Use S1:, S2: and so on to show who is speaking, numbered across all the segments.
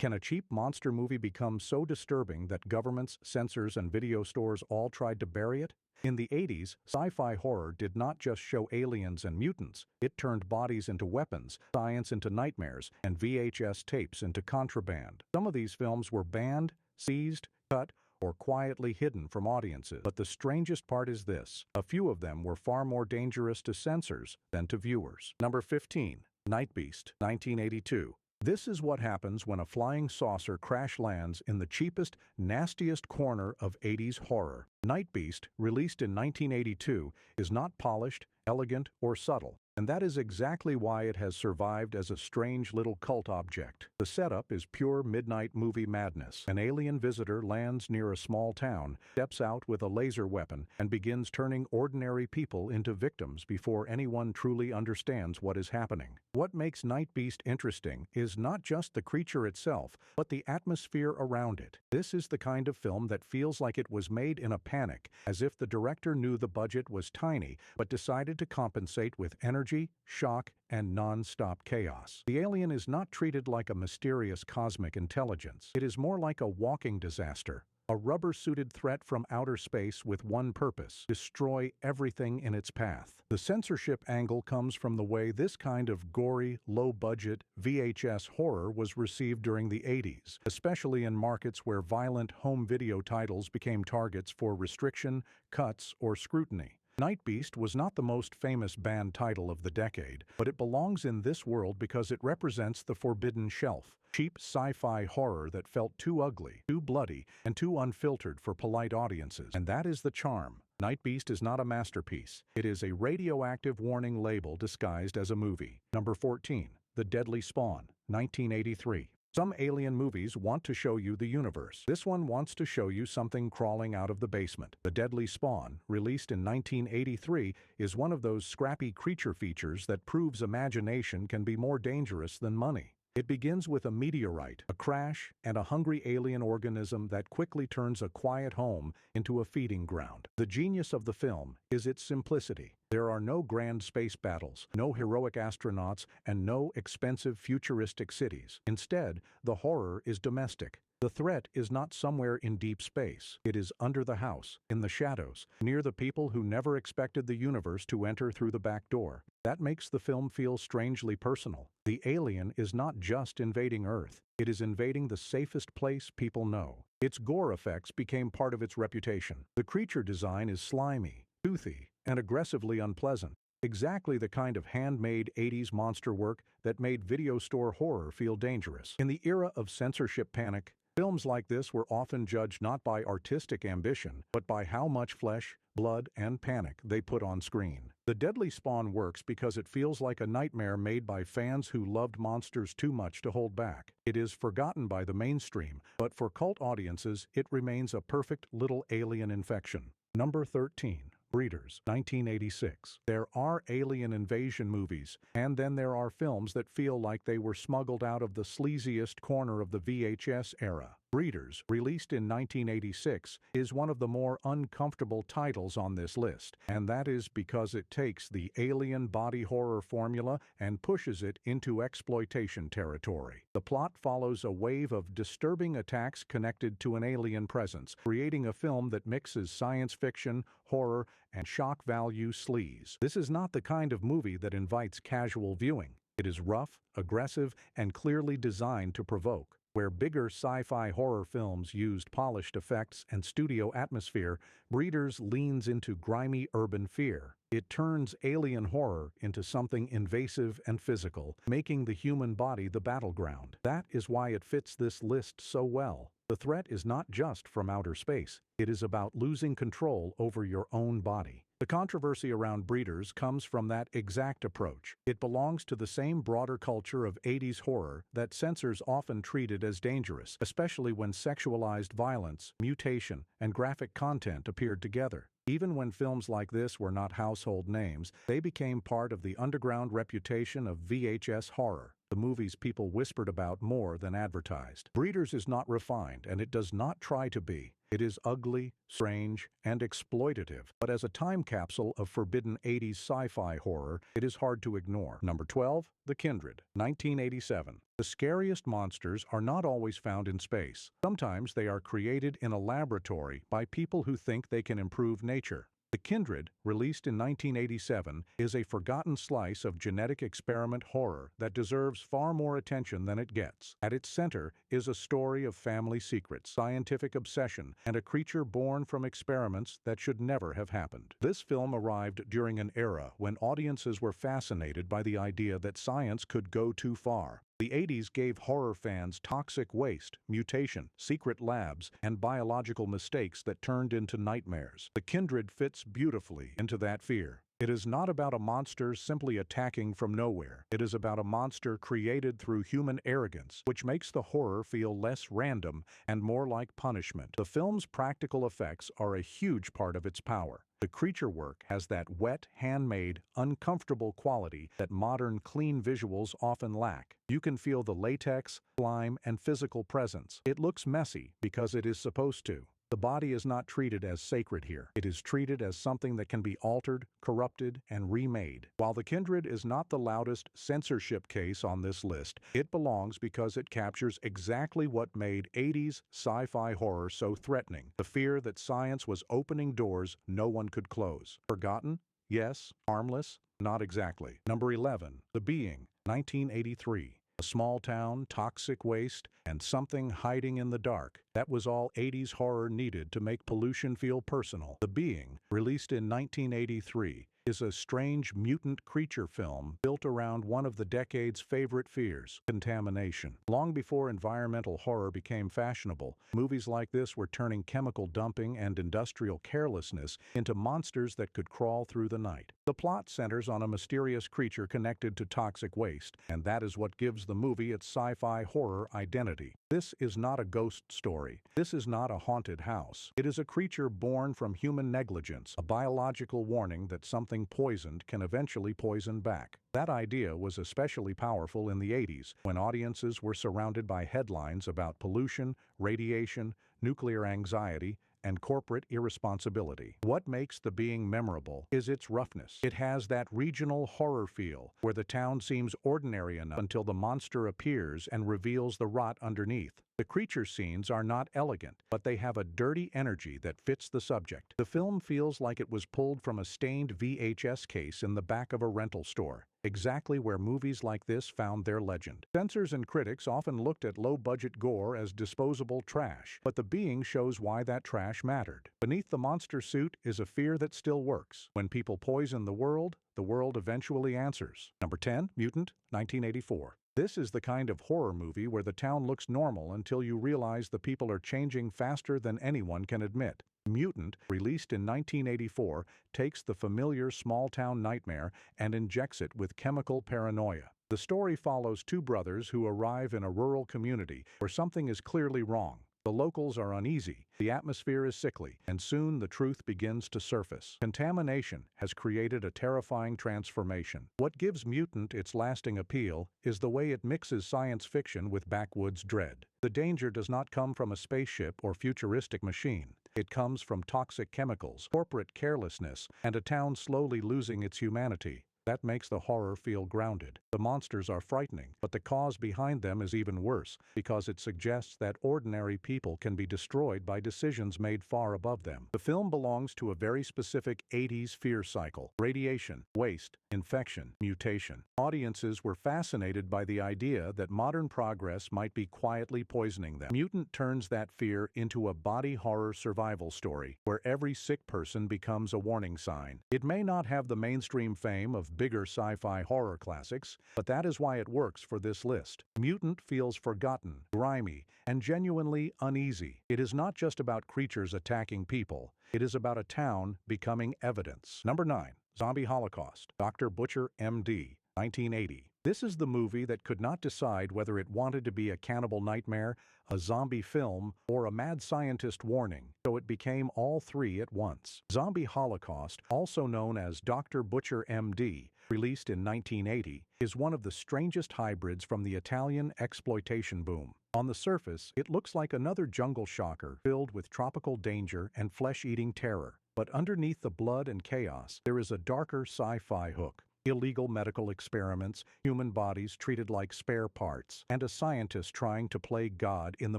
S1: Can a cheap monster movie become so disturbing that governments, censors, and video stores all tried to bury it? In the 80s, sci-fi horror did not just show aliens and mutants, it turned bodies into weapons, science into nightmares, and VHS tapes into contraband. Some of these films were banned, seized, cut, or quietly hidden from audiences. But the strangest part is this: a few of them were far more dangerous to censors than to viewers. Number 15. Night Beast, 1982. This is what happens when a flying saucer crash lands in the cheapest, nastiest corner of 80s horror. Night Beast, released in 1982, is not polished, elegant, or subtle. And that is exactly why it has survived as a strange little cult object. The setup is pure midnight movie madness. An alien visitor lands near a small town, steps out with a laser weapon, and begins turning ordinary people into victims before anyone truly understands what is happening. What makes Night Beast interesting is not just the creature itself, but the atmosphere around it. This is the kind of film that feels like it was made in a panic, as if the director knew the budget was tiny, but decided to compensate with energy, shock, and non-stop chaos. The alien is not treated like a mysterious cosmic intelligence. It is more like a walking disaster, a rubber-suited threat from outer space with one purpose: destroy everything in its path. The censorship angle comes from the way this kind of gory, low-budget VHS horror was received during the 80s, especially in markets where violent home video titles became targets for restriction, cuts, or scrutiny. Night Beast was not the most famous banned title of the decade, but it belongs in this world because it represents the forbidden shelf. Cheap sci-fi horror that felt too ugly, too bloody, and too unfiltered for polite audiences. And that is the charm. Night Beast is not a masterpiece. It is a radioactive warning label disguised as a movie. Number 14. The Deadly Spawn, 1983. Some alien movies want to show you the universe. This one wants to show you something crawling out of the basement. The Deadly Spawn, released in 1983, is one of those scrappy creature features that proves imagination can be more dangerous than money. It begins with a meteorite, a crash, and a hungry alien organism that quickly turns a quiet home into a feeding ground. The genius of the film is its simplicity. There are no grand space battles, no heroic astronauts, and no expensive futuristic cities. Instead, the horror is domestic. The threat is not somewhere in deep space. It is under the house, in the shadows, near the people who never expected the universe to enter through the back door. That makes the film feel strangely personal. The alien is not just invading Earth. It is invading the safest place people know. Its gore effects became part of its reputation. The creature design is slimy, toothy, and aggressively unpleasant. Exactly the kind of handmade 80s monster work that made video store horror feel dangerous. In the era of censorship panic, films like this were often judged not by artistic ambition, but by how much flesh, blood, and panic they put on screen. The Deadly Spawn works because it feels like a nightmare made by fans who loved monsters too much to hold back. It is forgotten by the mainstream, but for cult audiences, it remains a perfect little alien infection. Number 13. Breeders, 1986. There are alien invasion movies, and then there are films that feel like they were smuggled out of the sleaziest corner of the VHS era. Breeders, released in 1986, is one of the more uncomfortable titles on this list, and that is because it takes the alien body horror formula and pushes it into exploitation territory. The plot follows a wave of disturbing attacks connected to an alien presence, creating a film that mixes science fiction, horror, and shock value sleaze. This is not the kind of movie that invites casual viewing. It is rough, aggressive, and clearly designed to provoke. Where bigger sci-fi horror films used polished effects and studio atmosphere, Breeders leans into grimy urban fear. It turns alien horror into something invasive and physical, making the human body the battleground. That is why it fits this list so well. The threat is not just from outer space. It is about losing control over your own body. The controversy around Breeders comes from that exact approach. It belongs to the same broader culture of 80s horror that censors often treated as dangerous, especially when sexualized violence, mutation, and graphic content appeared together. Even when films like this were not household names, they became part of the underground reputation of VHS horror. the movies people whispered about more than advertised. Breeders is not refined, and it does not try to be. It is ugly, strange, and exploitative, but as a time capsule of forbidden 80s sci-fi horror, it is hard to ignore. Number 12, The Kindred, 1987. The scariest monsters are not always found in space. Sometimes they are created in a laboratory by people who think they can improve nature. The Kindred, released in 1987, is a forgotten slice of genetic experiment horror that deserves far more attention than it gets. At its center is a story of family secrets, scientific obsession, and a creature born from experiments that should never have happened. This film arrived during an era when audiences were fascinated by the idea that science could go too far. The 80s gave horror fans toxic waste, mutation, secret labs, and biological mistakes that turned into nightmares. The Kindred fits beautifully into that fear. It is not about a monster simply attacking from nowhere. It is about a monster created through human arrogance, which makes the horror feel less random and more like punishment. The film's practical effects are a huge part of its power. The creature work has that wet, handmade, uncomfortable quality that modern, clean visuals often lack. You can feel the latex, slime, and physical presence. It looks messy because it is supposed to. The body is not treated as sacred here. It is treated as something that can be altered, corrupted, and remade. While The Kindred is not the loudest censorship case on this list, it belongs because it captures exactly what made 80s sci-fi horror so threatening: the fear that science was opening doors no one could close. Forgotten? Yes. Harmless? Not exactly. Number 11. The Being, 1983. A small town, toxic waste, and something hiding in the dark. That was all 80s horror needed to make pollution feel personal. The Being, released in 1983, is a strange mutant creature film built around one of the decade's favorite fears: contamination. Long before environmental horror became fashionable, movies like this were turning chemical dumping and industrial carelessness into monsters that could crawl through the night. The plot centers on a mysterious creature connected to toxic waste, and that is what gives the movie its sci-fi horror identity. This is not a ghost story. This is not a haunted house. It is a creature born from human negligence, a biological warning that something poisoned can eventually poison back. That idea was especially powerful in the 80s, when audiences were surrounded by headlines about pollution, radiation, nuclear anxiety, and corporate irresponsibility. What makes The Being memorable is its roughness. It has that regional horror feel, where the town seems ordinary enough until the monster appears and reveals the rot underneath. The creature scenes are not elegant, but they have a dirty energy that fits the subject. The film feels like it was pulled from a stained VHS case in the back of a rental store, exactly where movies like this found their legend. Censors and critics often looked at low-budget gore as disposable trash, but The Being shows why that trash mattered. Beneath the monster suit is a fear that still works. When people poison the world eventually answers. Number 10, Mutant, 1984. This is the kind of horror movie where the town looks normal until you realize the people are changing faster than anyone can admit. Mutant, released in 1984, takes the familiar small-town nightmare and injects it with chemical paranoia. The story follows two brothers who arrive in a rural community where something is clearly wrong. The locals are uneasy, the atmosphere is sickly, and soon the truth begins to surface. Contamination has created a terrifying transformation. What gives Mutant its lasting appeal is the way it mixes science fiction with backwoods dread. The danger does not come from a spaceship or futuristic machine. It comes from toxic chemicals, corporate carelessness, and a town slowly losing its humanity. That makes the horror feel grounded. The monsters are frightening, but the cause behind them is even worse, because it suggests that ordinary people can be destroyed by decisions made far above them. The film belongs to a very specific 80s fear cycle: radiation, waste, infection, mutation. Audiences were fascinated by the idea that modern progress might be quietly poisoning them. Mutant turns that fear into a body horror survival story, where every sick person becomes a warning sign. It may not have the mainstream fame of bigger sci-fi horror classics, but that is why it works for this list. Mutant feels forgotten, grimy, and genuinely uneasy. It is not just about creatures attacking people. It is about a town becoming evidence. Number 9. Zombie Holocaust, Dr. Butcher, M.D., 1980. This is the movie that could not decide whether it wanted to be a cannibal nightmare, a zombie film, or a mad scientist warning, so it became all three at once. Zombie Holocaust, also known as Dr. Butcher, M.D., released in 1980, is one of the strangest hybrids from the Italian exploitation boom. On the surface, it looks like another jungle shocker filled with tropical danger and flesh-eating terror. But underneath the blood and chaos, there is a darker sci-fi hook. Illegal medical experiments, human bodies treated like spare parts, and a scientist trying to play God in the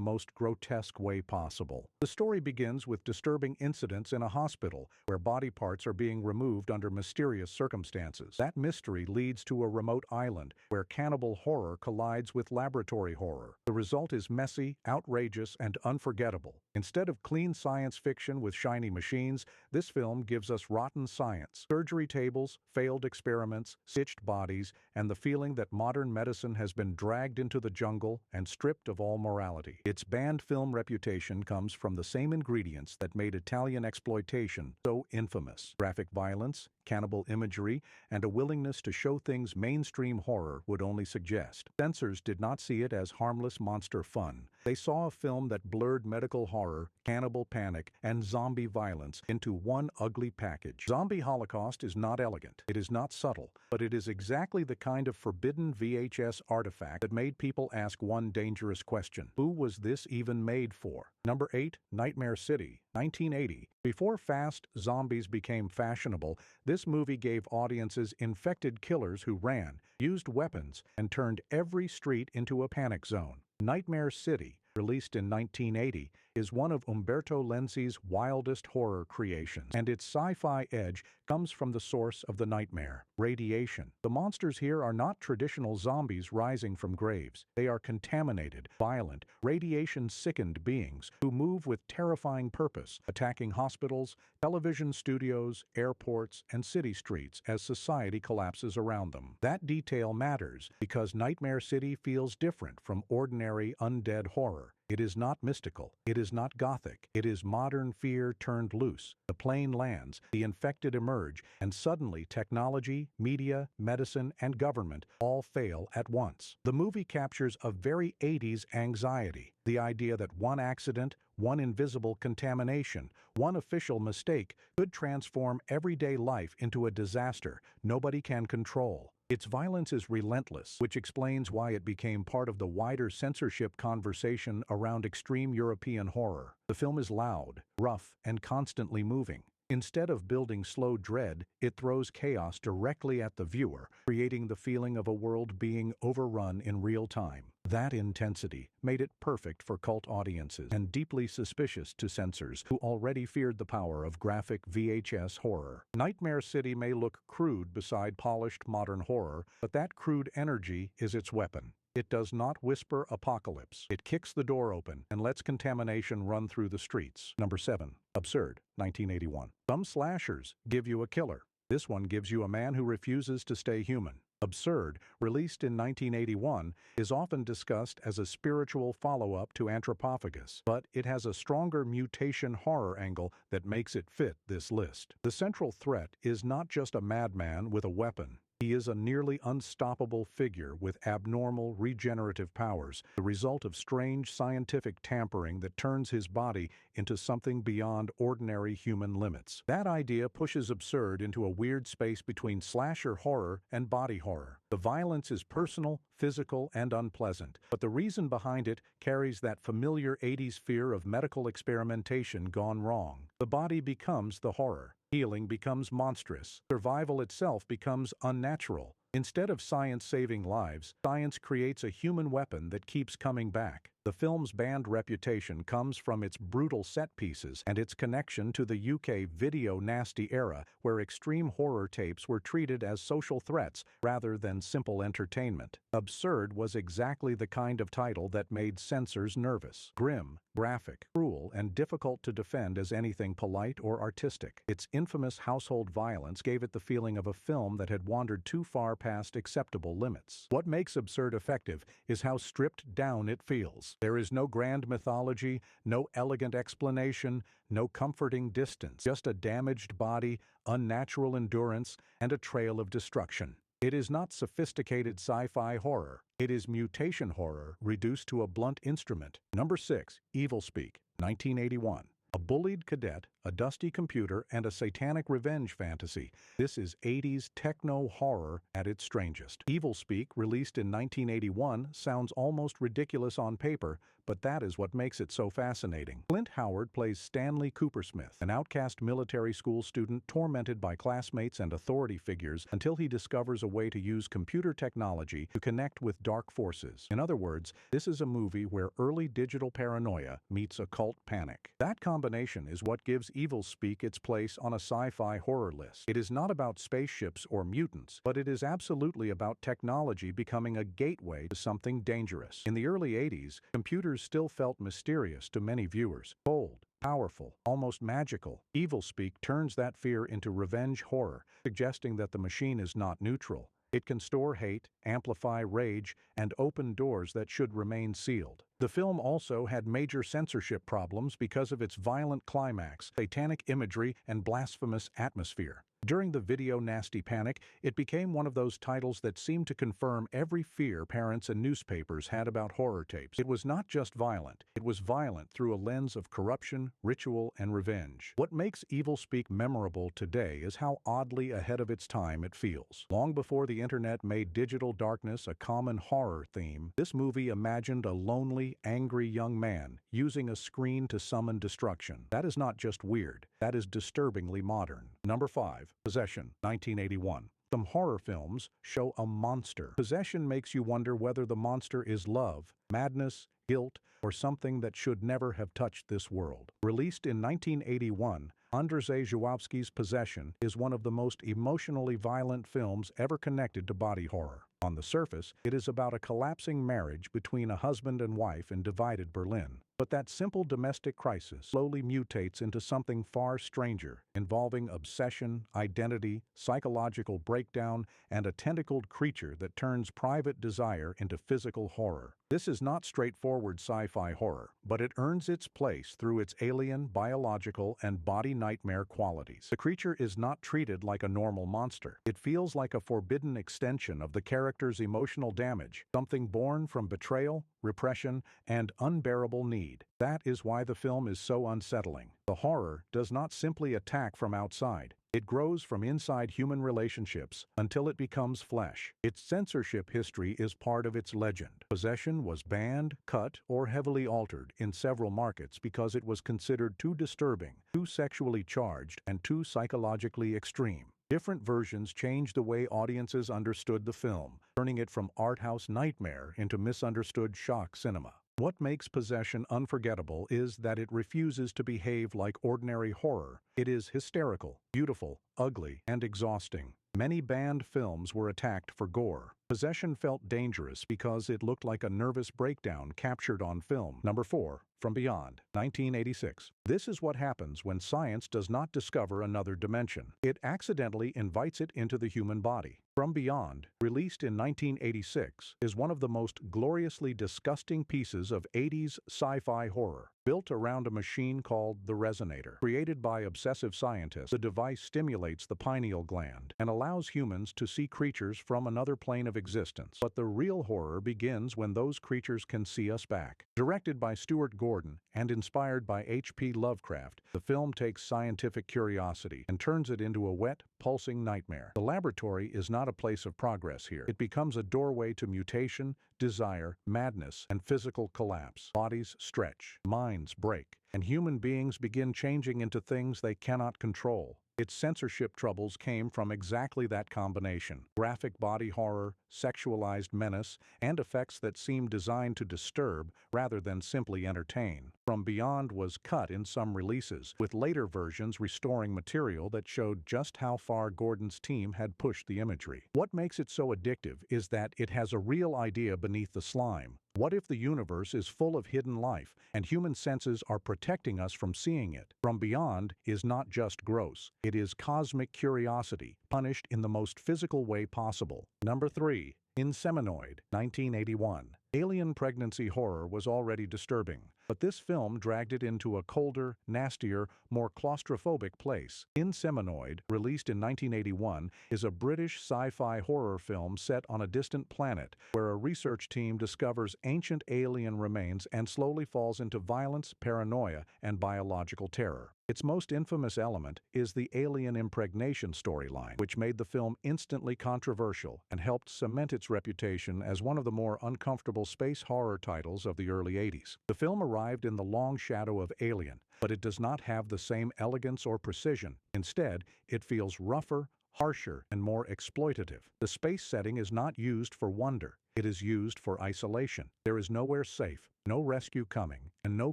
S1: most grotesque way possible. The story begins with disturbing incidents in a hospital where body parts are being removed under mysterious circumstances. That mystery leads to a remote island where cannibal horror collides with laboratory horror. The result is messy, outrageous, and unforgettable. Instead of clean science fiction with shiny machines, this film gives us rotten science, surgery tables, failed experiments, stitched bodies, and the feeling that modern medicine has been dragged into the jungle and stripped of all morality. Its banned film reputation comes from the same ingredients that made Italian exploitation so infamous: graphic violence, cannibal imagery, and a willingness to show things mainstream horror would only suggest. Censors did not see it as harmless monster fun. They saw a film that blurred medical horror, cannibal panic, and zombie violence into one ugly package. Zombie Holocaust is not elegant. It is not subtle, but it is exactly the kind of forbidden VHS artifact that made people ask one dangerous question: who was this even made for? Number 8, Nightmare City, 1980. Before fast zombies became fashionable, this movie gave audiences infected killers who ran, used weapons, and turned every street into a panic zone. Nightmare City, released in 1980, is one of Umberto Lenzi's wildest horror creations, and its sci-fi edge comes from the source of the nightmare: radiation. The monsters here are not traditional zombies rising from graves. They are contaminated, violent, radiation-sickened beings who move with terrifying purpose, attacking hospitals, television studios, airports, and city streets as society collapses around them. That detail matters because Nightmare City feels different from ordinary undead horror. It is not mystical. It is not gothic. It is modern fear turned loose. The plane lands, the infected emerge, and suddenly technology, media, medicine, and government all fail at once. The movie captures a very 80s anxiety. The idea that one accident, one invisible contamination, one official mistake could transform everyday life into a disaster nobody can control. Its violence is relentless, which explains why it became part of the wider censorship conversation around extreme European horror. The film is loud, rough, and constantly moving. Instead of building slow dread, it throws chaos directly at the viewer, creating the feeling of a world being overrun in real time. That intensity made it perfect for cult audiences and deeply suspicious to censors who already feared the power of graphic VHS horror. Nightmare City may look crude beside polished modern horror, but that crude energy is its weapon. It does not whisper apocalypse. It kicks the door open and lets contamination run through the streets. Number 7. Absurd, 1981. Some slashers give you a killer. This one gives you a man who refuses to stay human. Absurd, released in 1981, is often discussed as a spiritual follow-up to Anthropophagus, but it has a stronger mutation horror angle that makes it fit this list. The central threat is not just a madman with a weapon. He is a nearly unstoppable figure with abnormal regenerative powers, the result of strange scientific tampering that turns his body into something beyond ordinary human limits. That idea pushes Absurd into a weird space between slasher horror and body horror. The violence is personal, physical, and unpleasant, but the reason behind it carries that familiar 80s fear of medical experimentation gone wrong. The body becomes the horror. Healing becomes monstrous. Survival itself becomes unnatural. Instead of science saving lives, science creates a human weapon that keeps coming back. The film's banned reputation comes from its brutal set pieces and its connection to the UK video nasty era, where extreme horror tapes were treated as social threats rather than simple entertainment. Absurd was exactly the kind of title that made censors nervous. Grim, graphic, cruel, and difficult to defend as anything polite or artistic. Its infamous household violence gave it the feeling of a film that had wandered too far past acceptable limits. What makes Absurd effective is how stripped down it feels. There is no grand mythology, no elegant explanation, no comforting distance, just a damaged body, unnatural endurance, and a trail of destruction. It is not sophisticated sci-fi horror. It is mutation horror reduced to a blunt instrument. Number 6. Evil Speak, 1981. A bullied cadet, a dusty computer, and a satanic revenge fantasy. This is 80s techno-horror at its strangest. Evil Speak, released in 1981, sounds almost ridiculous on paper, but that is what makes it so fascinating. Clint Howard plays Stanley Coopersmith, an outcast military school student tormented by classmates and authority figures until he discovers a way to use computer technology to connect with dark forces. In other words, this is a movie where early digital paranoia meets occult panic. That combination is what gives Evil Speak its place on a sci-fi horror list. It is not about spaceships or mutants, but it is absolutely about technology becoming a gateway to something dangerous. In the early 80s, computers still felt mysterious to many viewers. Bold, powerful, almost magical. Evil Speak turns that fear into revenge horror, suggesting that the machine is not neutral. It can store hate, amplify rage, and open doors that should remain sealed. The film also had major censorship problems because of its violent climax, satanic imagery, and blasphemous atmosphere. During the video nasty panic, it became one of those titles that seemed to confirm every fear parents and newspapers had about horror tapes. It was not just violent, it was violent through a lens of corruption, ritual, and revenge. What makes Evil Speak memorable today is how oddly ahead of its time it feels. Long before the internet made digital darkness a common horror theme, this movie imagined a lonely, angry young man using a screen to summon destruction. That is not just weird, that is disturbingly modern. Number 5. Possession, 1981. Some horror films show a monster. Possession makes you wonder whether the monster is love, madness, guilt, or something that should never have touched this world. Released in 1981, Andrzej Żuławski's Possession is one of the most emotionally violent films ever connected to body horror. On the surface, it is about a collapsing marriage between a husband and wife in divided Berlin. But that simple domestic crisis slowly mutates into something far stranger, involving obsession, identity, psychological breakdown, and a tentacled creature that turns private desire into physical horror. This is not straightforward sci-fi horror, but it earns its place through its alien, biological, and body nightmare qualities. The creature is not treated like a normal monster. It feels like a forbidden extension of the character's emotional damage, something born from betrayal, repression, and unbearable need. That is why the film is so unsettling. The horror does not simply attack from outside. It grows from inside human relationships until it becomes flesh. Its censorship history is part of its legend. Possession was banned, cut, or heavily altered in several markets because it was considered too disturbing, too sexually charged, and too psychologically extreme. Different versions changed the way audiences understood the film, turning it from art house nightmare into misunderstood shock cinema. What makes Possession unforgettable is that it refuses to behave like ordinary horror. It is hysterical, beautiful, ugly, and exhausting. Many banned films were attacked for gore. Possession felt dangerous because it looked like a nervous breakdown captured on film. Number 4. From Beyond, 1986. This is what happens when science does not discover another dimension. It accidentally invites it into the human body. From Beyond, released in 1986, is one of the most gloriously disgusting pieces of 80s sci-fi horror. Built around a machine called the Resonator. Created by obsessive scientists, the device stimulates the pineal gland and allows humans to see creatures from another plane of existence. But the real horror begins when those creatures can see us back. Directed by Stuart Gordon and inspired by H.P. Lovecraft, the film takes scientific curiosity and turns it into a wet, pulsing nightmare. The laboratory is not a place of progress here. It becomes a doorway to mutation, desire, madness, and physical collapse. Bodies stretch, minds break, and human beings begin changing into things they cannot control. Its censorship troubles came from exactly that combination: graphic body horror, sexualized menace, and effects that seemed designed to disturb rather than simply entertain. From Beyond was cut in some releases, with later versions restoring material that showed just how far Gordon's team had pushed the imagery. What makes it so addictive is that it has a real idea beneath the slime. What if the universe is full of hidden life, and human senses are protecting us from seeing it? From Beyond is not just gross. It is cosmic curiosity, punished in the most physical way possible. Number 3. Inseminoid, 1981. Alien pregnancy horror was already disturbing, but this film dragged it into a colder, nastier, more claustrophobic place. Inseminoid, released in 1981, is a British sci-fi horror film set on a distant planet where a research team discovers ancient alien remains and slowly falls into violence, paranoia, and biological terror. Its most infamous element is the alien impregnation storyline, which made the film instantly controversial and helped cement its reputation as one of the more uncomfortable space horror titles of the early 80s. The film arrived in the long shadow of Alien, but it does not have the same elegance or precision. Instead, it feels rougher, harsher, and more exploitative. The space setting is not used for wonder. It is used for isolation. There is nowhere safe, no rescue coming, and no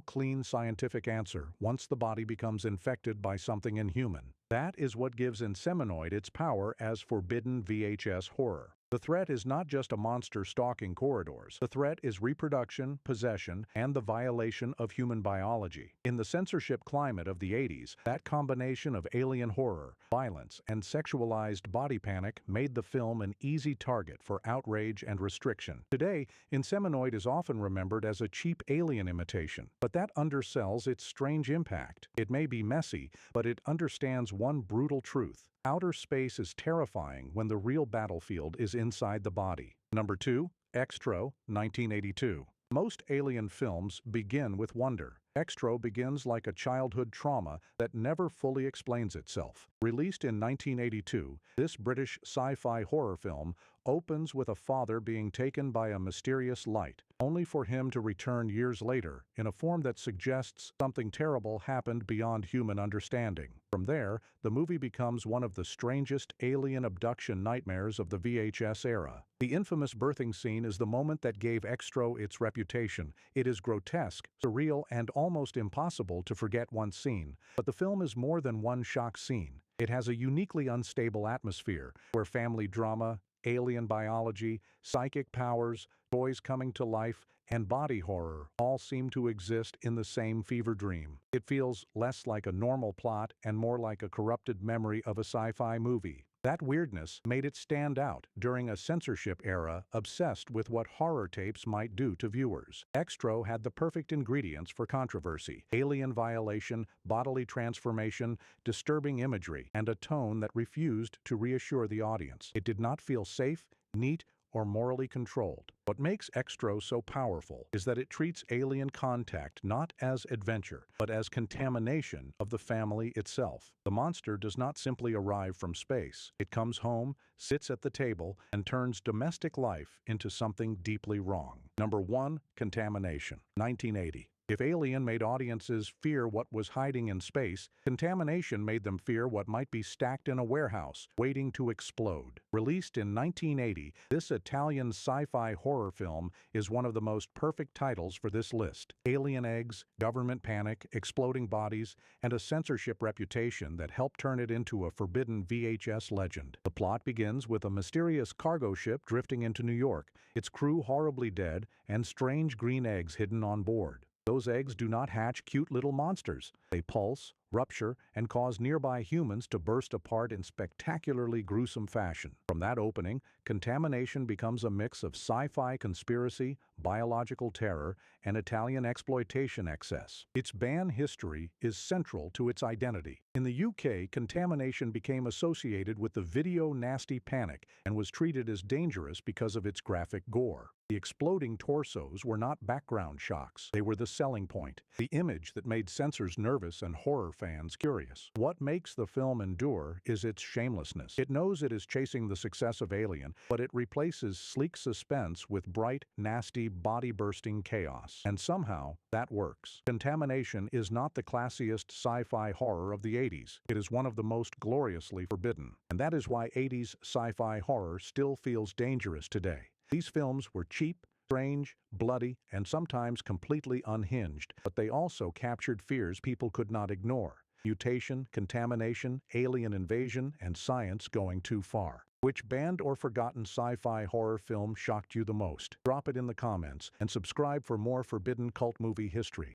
S1: clean scientific answer once the body becomes infected by something inhuman. That is what gives Inseminoid its power as forbidden VHS horror. The threat is not just a monster stalking corridors. The threat is reproduction, possession, and the violation of human biology. In the censorship climate of the 80s, that combination of alien horror, violence, and sexualized body panic made the film an easy target for outrage and restriction. Today, Inseminoid is often remembered as a cheap alien imitation, but that undersells its strange impact. It may be messy, but it understands one brutal truth. Outer space is terrifying when the real battlefield is inside the body. Number 2. Extro, 1982. Most alien films begin with wonder. Extro begins like a childhood trauma that never fully explains itself. Released in 1982, this British sci-fi horror film opens with a father being taken by a mysterious light, only for him to return years later in a form that suggests something terrible happened beyond human understanding. From there, the movie becomes one of the strangest alien abduction nightmares of the VHS era. The infamous birthing scene is the moment that gave Extro its reputation. It is grotesque, surreal, and almost impossible to forget once seen. But the film is more than one shock scene. It has a uniquely unstable atmosphere where family drama, alien biology, psychic powers, toys coming to life, and body horror all seem to exist in the same fever dream. It feels less like a normal plot and more like a corrupted memory of a sci-fi movie. That weirdness made it stand out during a censorship era obsessed with what horror tapes might do to viewers. Extro had the perfect ingredients for controversy: alien violation, bodily transformation, disturbing imagery, and a tone that refused to reassure the audience. It did not feel safe, neat, or morally controlled. What makes Extro so powerful is that it treats alien contact not as adventure, but as contamination of the family itself. The monster does not simply arrive from space. It comes home, sits at the table, and turns domestic life into something deeply wrong. Number 1. Contamination, 1980. If Alien made audiences fear what was hiding in space, Contamination made them fear what might be stacked in a warehouse, waiting to explode. Released in 1980, this Italian sci-fi horror film is one of the most perfect titles for this list. Alien eggs, government panic, exploding bodies, and a censorship reputation that helped turn it into a forbidden VHS legend. The plot begins with a mysterious cargo ship drifting into New York, its crew horribly dead, and strange green eggs hidden on board. Those eggs do not hatch cute little monsters. They pulse, rupture, and cause nearby humans to burst apart in spectacularly gruesome fashion. From that opening, Contamination becomes a mix of sci-fi conspiracy, biological terror, and Italian exploitation excess. Its ban history is central to its identity. In the UK, Contamination became associated with the video nasty panic and was treated as dangerous because of its graphic gore. The exploding torsos were not background shocks. They were the selling point, the image that made censors nervous and horror fans curious. What makes the film endure is its shamelessness. It knows it is chasing the success of Alien, but it replaces sleek suspense with bright, nasty, body-bursting chaos. And somehow, that works. Contamination is not the classiest sci-fi horror of the 80s. It is one of the most gloriously forbidden. And that is why 80s sci-fi horror still feels dangerous today. These films were cheap, strange, bloody, and sometimes completely unhinged, but they also captured fears people could not ignore: mutation, contamination, alien invasion, and science going too far. Which banned or forgotten sci-fi horror film shocked you the most? Drop it in the comments and subscribe for more forbidden cult movie history.